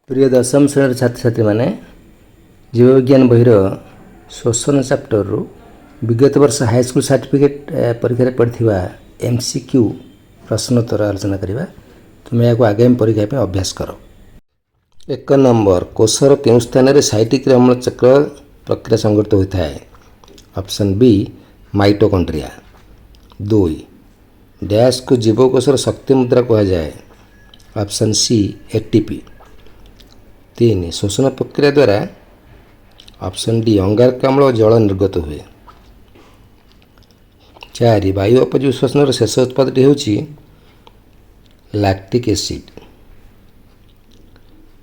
प्रिय दशम श्रेणी छात्र छात्री मैंने जीवविज्ञान बहिर श्वसन चैप्टर रु विगत वर्ष हाईस्कल सर्टिफिकेट परीक्षा पढ़ा MCQ प्रश्नोत्तर आलोचना करवा। तुम्हें या आगामी परीक्षा पे अभ्यास कर। 1 नंबर कोषर केउं स्थान रे साइटिक अम्लचक्र प्रक्रिया संघटित होता है। Option B mitochondria. 2 डैश को जीवकोषर शक्ति मुद्रा कहा जाए। Option C ATP। 3 शोषण प्रक्रिया द्वारा ऑप्शन डी अंगारकाम्ल और जल निर्गत हुए। 4 वायु अपजीवी श्वसन शेष उत्पादटी होची लैक्टिक एसिड।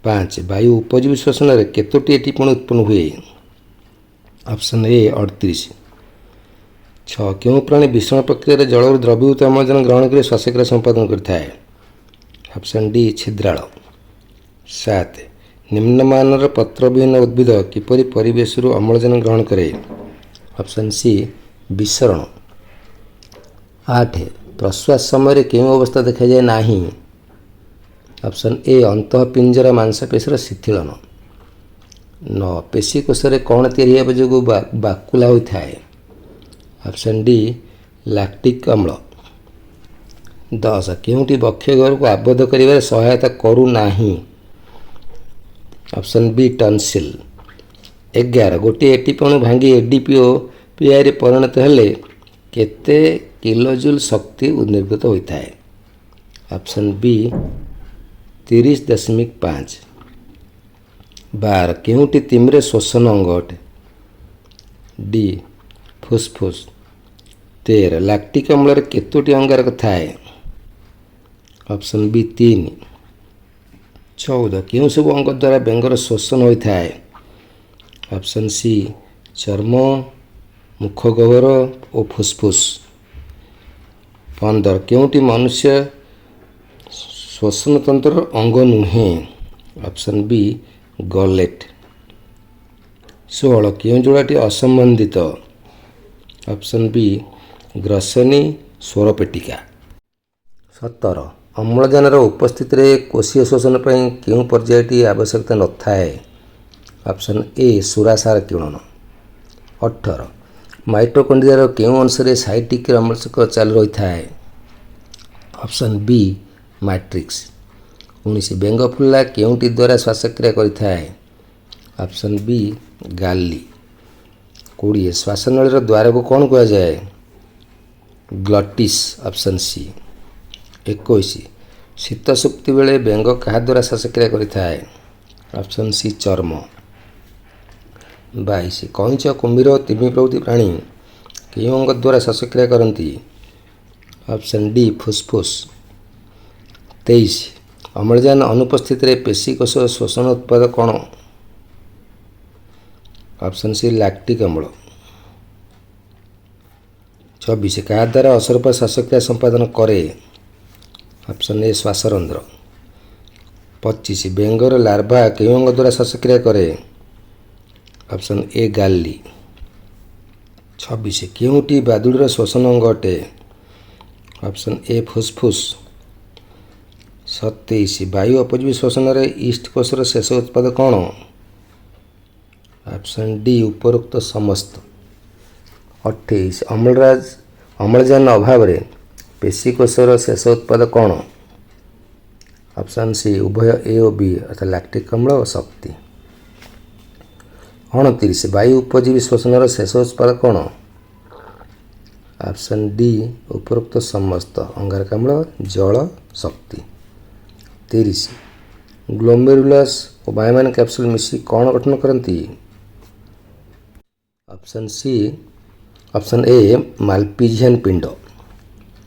5 वायु उपजीवी श्वसन केतोटी एटीपण उत्पन्न हुए। Option A 38। 6 क्यों प्राणी विषण प्रक्रिया जल द्रवीभूत अम्लजान ग्रहण कर श्वासक्रिया संपादन करता है। Option D छिद्राल। 7 निम्नमानर पत्रविहीन उद्भिद किपरि परिवेश अम्लजान ग्रहण करे। ऑप्शन सी विसरण। 8 प्रश्वास समय केउं अवस्था देखा जाए नाही। Option A अंतःपिंजरा मांसपेशीर शिथिलन। 9 पेशीकोश कौन या जो बाकुला होता है। ऑप्शन डी लैक्टिक अम्ल। 10 केउंटी बक्षघर को आबद्ध करिबार सहायता करू नाही। Option B tonsil. 11 गोटे एटीपणु भांगी एडीपीओ पीआई परिणत हेले केते किलोजूल शक्ति निर्गत होता है। Option B 30.5। 12 केउंटी तिमिरे श्वसन अंग अटे। डी फुसफुस। 13 लैक्टिक अम्ल केतोटी अंगारक थाए। Option B 3। 14 क्यों सब अंग द्वारा बेंगर शोषण होता है। ऑप्शन सी चर्म मुखगह्वर और फुसफुस। 15 क्योंटी मनुष्य श्वसन तंत्र अंग नुहे। Option B gullet. 16 क्यों जोड़ाटी असंबंधित। Option B ग्रसनी स्वरपेटिका। 17 अम्लजान उपस्थित कोशीय शोषण पर क्यों पर्यायटी आवश्यकता न थाए। Option A सुरासार Kiran. 18 माइटोकॉन्ड्रिया क्यों अंश साइटिक अम्लचक्र चालू रही है। Option B matrix. 19 बेंग फुला केउंटी द्वारा श्वासक्रिया करता है। ऑप्शन बी गाली। 20 श्वासनल द्वार को कौन कहा जाए। ग्लटिस। Option C. 21 शीत सुप्ति बेले बेंग क्या द्वारा श्वासक्रिया करता है। ऑप्शन सी चर्म। 22 कईच कुम्भीर और तिमी प्रभृति प्राणी क्यों अंग द्वारा श्वासक्रिया करती। Option D फुसफुस। 23 अम्लजान अनुपस्थित पेशीकोश शोषण उत्पाद कौन। ऑप्शन सी लैक्टिक अम्ल। 24 क्या द्वारा असरपा श्वासक्रिया संपादन करे। ऑप्शन ए श्वासरंध्र। 25 बेंगर लार्भा क्यों अंग द्वारा श्वासक्रिया करे। ऑप्शन ए गाली। 26 क्योंटी बादुड़ीर श्वसन अंग अटे। Option A फुसफुस। 27 वायु अपजीवी श्वसन ईस्ट कोषर शेष उत्पाद कौन। ऑप्शन डी उपरोक्त समस्त। 28 अम्लजान अभाव पेशीकोषर शेष उत्पाद कौन। ऑप्शन सी उभय ए और बी अर्थात लैक्टिक अम्ल और शक्ति। 29 वायु उपजीवी श्वसन शेष उत्पाद कौन। ऑप्शन डी उपरोक्त समस्त अंगारकाम्ल जल शक्ति। 30 ग्लोमेरुलस और बायोमैन कैप्सूल मिसी कौन गठन करती। ऑप्शन सी ऑप्शन ए माल्पिजियन पिंड।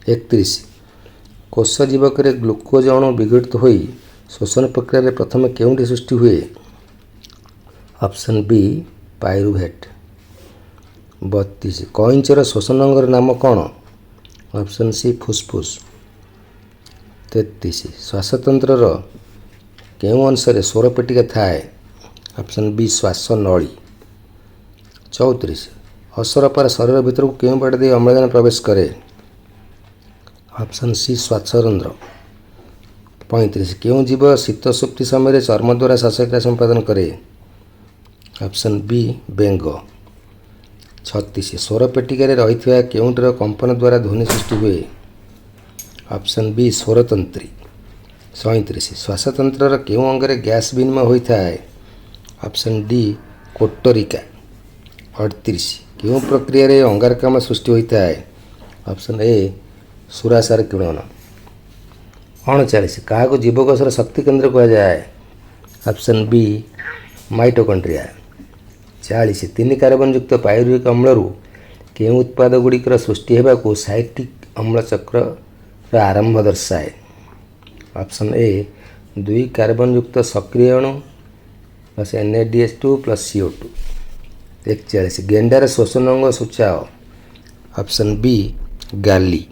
31 कोष जीवक ग्लूकोज अणु विघटित हो शोषण प्रक्रिया प्रथम केउंटी सृष्टि हुए। Option B pyruvate. 32 कईंचर शोषण अंगर नाम कौन। Option C फुसफुस। 33 श्वासतंत्र केउं अंश स्वरपेटिका थाए। Option B श्वासनली। 34 असरपार शरीर भीतर को केउं बाट दे अम्लजान प्रवेश करे। Option C श्वासरंध्र। 35 କେଉଁ ଜୀବ ଶୀତ ସୁପ୍ତି ସମୟରେ ଚର୍ମ ଦ୍ୱାରା ଶ୍ୱାସକ୍ରିୟା ସମ୍ପାଦନ କରେ? ଅପସନ୍ ବି ବେଙ୍ଗ। 36 ସ୍ୱର ପେଟିକାରେ ରହିଥିବା କେଉଁଟିର କମ୍ପନ ଦ୍ୱାରା ଧ୍ୱନି ସୃଷ୍ଟି ହୁଏ? Option B ସ୍ୱରତନ୍ତ୍ରୀ। 37 ଶ୍ୱାସତନ୍ତ୍ରର କେଉଁ ଅଙ୍ଗରେ ଗ୍ୟାସ୍ ବିନିମୟ ହୋଇଥାଏ? Option D କୋଟରିକା। 38 କେଉଁ ପ୍ରକ୍ରିୟାରେ ଅଙ୍ଗାରକାମ୍ଳ ସୃଷ୍ଟି ହୋଇଥାଏ? ଅପସନ୍ ଏ ସୁରାସାର କିରଣ। 39 କାହାକୁ ଜୀବକୋଷର ଶକ୍ତି କେନ୍ଦ୍ର କୁହାଯାଏ? Option B mitochondria. 40 3 କାର୍ବନ ଯୁକ୍ତ ପାଇରୁଭିକ ଅମ୍ଳରୁ କେଉଁ ଉତ୍ପାଦ ଗୁଡ଼ିକର ସୃଷ୍ଟି ହେବାକୁ ସାଇକ୍ଲିକ୍ ଅମ୍ଳ ଚକ୍ରର ଆରମ୍ଭ ଦର୍ଶାଏ? ଅପସନ୍ ଏ 2 କାର୍ବନ ଯୁକ୍ତ ସକ୍ରିୟ ଅଣୁ ପ୍ଲସ୍ NADH2 ପ୍ଲସ୍ CO2। 41 ଗେଣ୍ଡାର ଶ୍ୱସନ ଅଙ୍ଗ ସୂଚାଅ? ଅପସନ୍ ବି ଗାଲି।